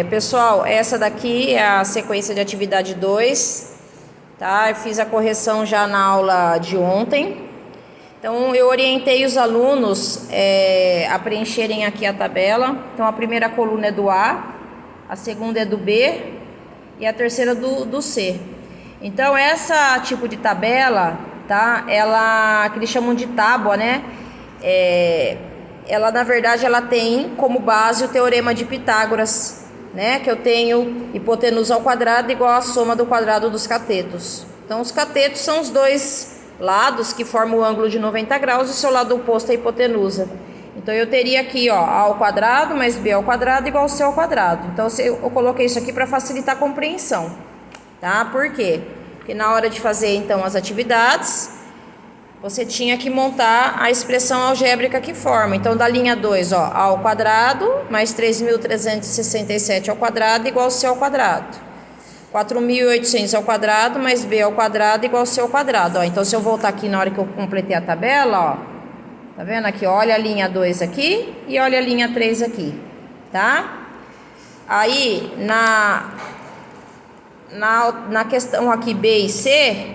Pessoal, essa daqui é a sequência de atividade 2, tá? Eu fiz a correção já na aula de ontem. Então, eu orientei os alunos a preencherem aqui a tabela. Então, a primeira coluna é do A, a segunda é do B e a terceira do C. Então, essa tipo de tabela, tá? Ela, que eles chamam de tábua, né? Ela, na verdade, ela tem como base o teorema de Pitágoras, né? Que eu tenho hipotenusa ao quadrado igual a soma do quadrado dos catetos. Então, os catetos são os dois lados que formam o ângulo de 90 graus e o seu lado oposto é a hipotenusa. Então, eu teria aqui, ó, A ao quadrado mais B ao quadrado igual a C ao quadrado. Então, eu coloquei isso aqui para facilitar a compreensão, tá? Por quê? Porque na hora de fazer, então, as atividades, você tinha que montar a expressão algébrica que forma. Então, da linha 2, ó, A ao quadrado mais 3.367 ao quadrado igual a C ao quadrado. 4.800 ao quadrado mais B ao quadrado igual a C ao quadrado. Ó. Então, se eu voltar aqui na hora que eu completei a tabela, ó, tá vendo aqui? Olha a linha 2 aqui e olha a linha 3 aqui, tá? Aí, na questão aqui B e C,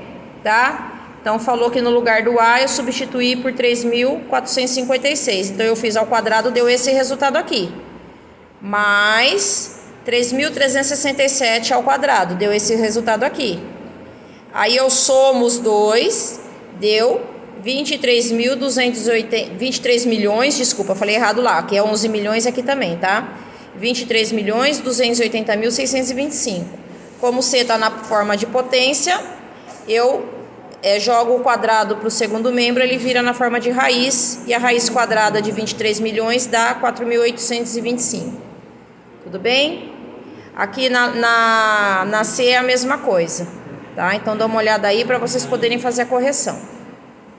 tá? Então, falou que no lugar do A eu substituí por 3.456. Então, eu fiz ao quadrado, deu esse resultado aqui. Mais 3.367 ao quadrado, deu esse resultado aqui. Aí, eu somo os dois, deu 23 milhões, desculpa, falei errado lá, que é 11 milhões aqui também, tá? 23.280.625. Como C está na forma de potência, eu jogo o quadrado para o segundo membro, ele vira na forma de raiz, e a raiz quadrada de 23 milhões dá 4.825. Tudo bem? Aqui na C é a mesma coisa, tá? Então, dá uma olhada aí para vocês poderem fazer a correção,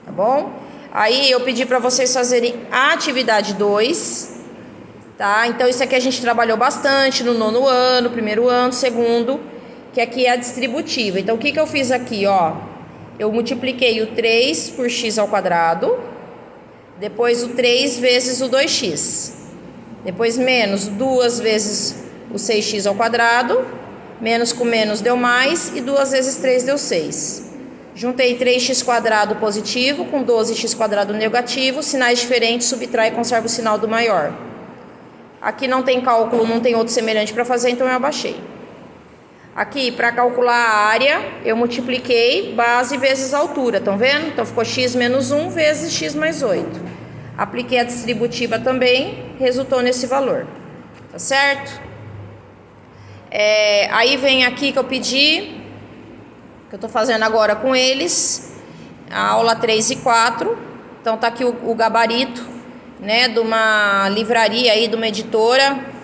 tá bom? Aí, eu pedi para vocês fazerem a atividade 2, tá? Então, isso aqui a gente trabalhou bastante no 9º ano, 1º ano, 2º, que aqui é a distributiva. Então, o que eu fiz aqui, ó? Eu multipliquei o 3 por x ao quadrado, depois o 3 vezes o 2x, depois menos 2 vezes o 6x ao quadrado, menos com menos deu mais, e 2 vezes 3 deu 6. Juntei 3x quadrado positivo com 12x quadrado negativo, sinais diferentes, subtrai e conserva o sinal do maior. Aqui não tem cálculo, não tem outro semelhante para fazer, então eu abaixei. Aqui, para calcular a área, eu multipliquei base vezes altura, estão vendo? Então, ficou x menos 1 vezes x mais 8. Apliquei a distributiva também, resultou nesse valor, tá certo? Aí vem aqui que eu pedi, que eu estou fazendo agora com eles, a aula 3 e 4. Então, tá aqui o gabarito, né, de uma livraria aí, de uma editora,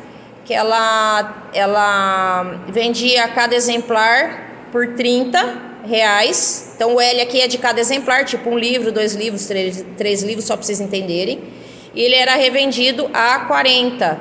que ela vendia cada exemplar por R$30. Então, o L aqui é de cada exemplar, tipo 1 livro, 2 livros, 3 livros, só para vocês entenderem. E ele era revendido a R$40,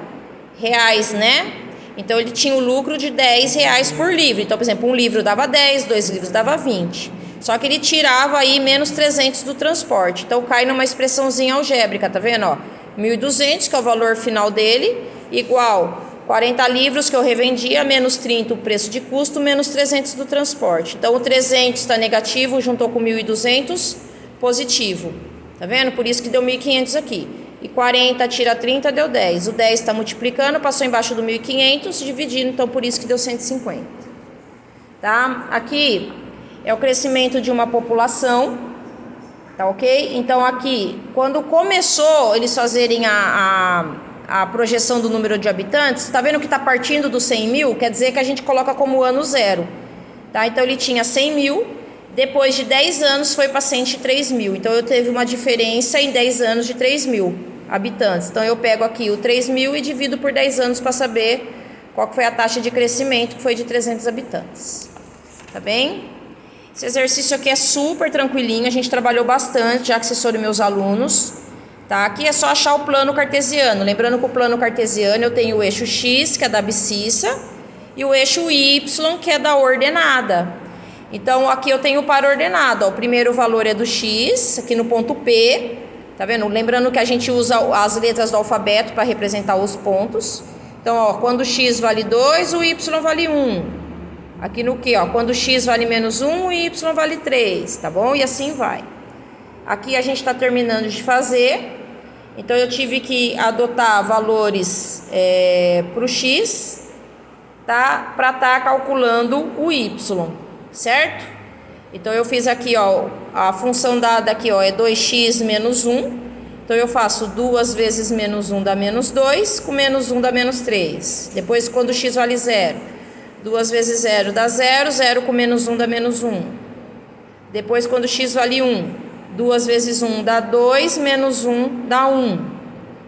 né? Então, ele tinha o lucro de R$10 por livro. Então, por exemplo, 1 livro dava 10, 2 livros dava 20. Só que ele tirava aí menos 300 do transporte. Então, cai numa expressãozinha algébrica, tá vendo? Ó, 1.200, que é o valor final dele, igual 40 livros que eu revendia, menos 30 o preço de custo, menos 300 do transporte. Então, o 300 está negativo, juntou com 1.200, positivo. Tá vendo? Por isso que deu 1.500 aqui. E 40 tira 30, deu 10. O 10 está multiplicando, passou embaixo do 1.500, dividindo, então por isso que deu 150. Tá? Aqui é o crescimento de uma população, tá ok? Então, aqui, quando começou eles fazerem a projeção do número de habitantes, tá vendo que tá partindo dos 100 mil? Quer dizer que a gente coloca como ano zero, tá? Então, ele tinha 100 mil, depois de 10 anos foi para 103 mil. Então, eu teve uma diferença em 10 anos de 3 mil habitantes. Então, eu pego aqui o 3 mil e divido por 10 anos para saber qual que foi a taxa de crescimento, que foi de 300 habitantes. Tá bem? Esse exercício aqui é super tranquilinho, a gente trabalhou bastante, já que vocês foram meus alunos. Tá? Aqui é só achar o plano cartesiano. Lembrando que o plano cartesiano eu tenho o eixo x, que é da abscissa, e o eixo y, que é da ordenada. Então, aqui eu tenho o par ordenado. Ó. O primeiro valor é do x, aqui no ponto P. Tá vendo? Lembrando que a gente usa as letras do alfabeto para representar os pontos. Então, Então, ó, quando x vale 2, o y vale 1. Aqui no que, ó, quando x vale menos 1, o y vale 3, tá bom? E assim vai. Aqui a gente está terminando de fazer. Então, eu tive que adotar valores para o x, tá? Para estar calculando o y, certo? Então, eu fiz aqui, ó, a função dada aqui, ó, é 2x menos 1. Então, eu faço 2 vezes menos 1 dá menos 2, com menos 1 dá menos 3. Depois, quando x vale 0, 2 vezes 0 dá 0, 0 com menos 1 dá menos 1. Depois, quando x vale 1, 2 vezes 1 dá 2, menos 1 dá 1.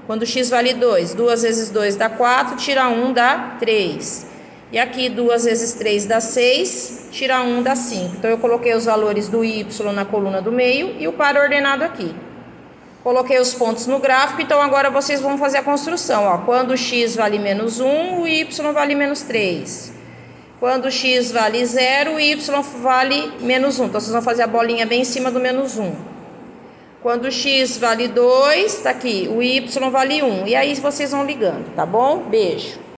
Quando x vale 2, 2 vezes 2 dá 4, tira 1 dá 3. E aqui 2 vezes 3 dá 6, tira 1 dá 5. Então, eu coloquei os valores do y na coluna do meio e o par ordenado aqui. Coloquei os pontos no gráfico, então agora vocês vão fazer a construção. Ó. Quando x vale menos 1, o y vale menos 3. Quando x vale 0, o y vale menos 1. Então, vocês vão fazer a bolinha bem em cima do menos 1. Quando x vale 2, tá aqui, o y vale 1. E aí vocês vão ligando, tá bom? Beijo.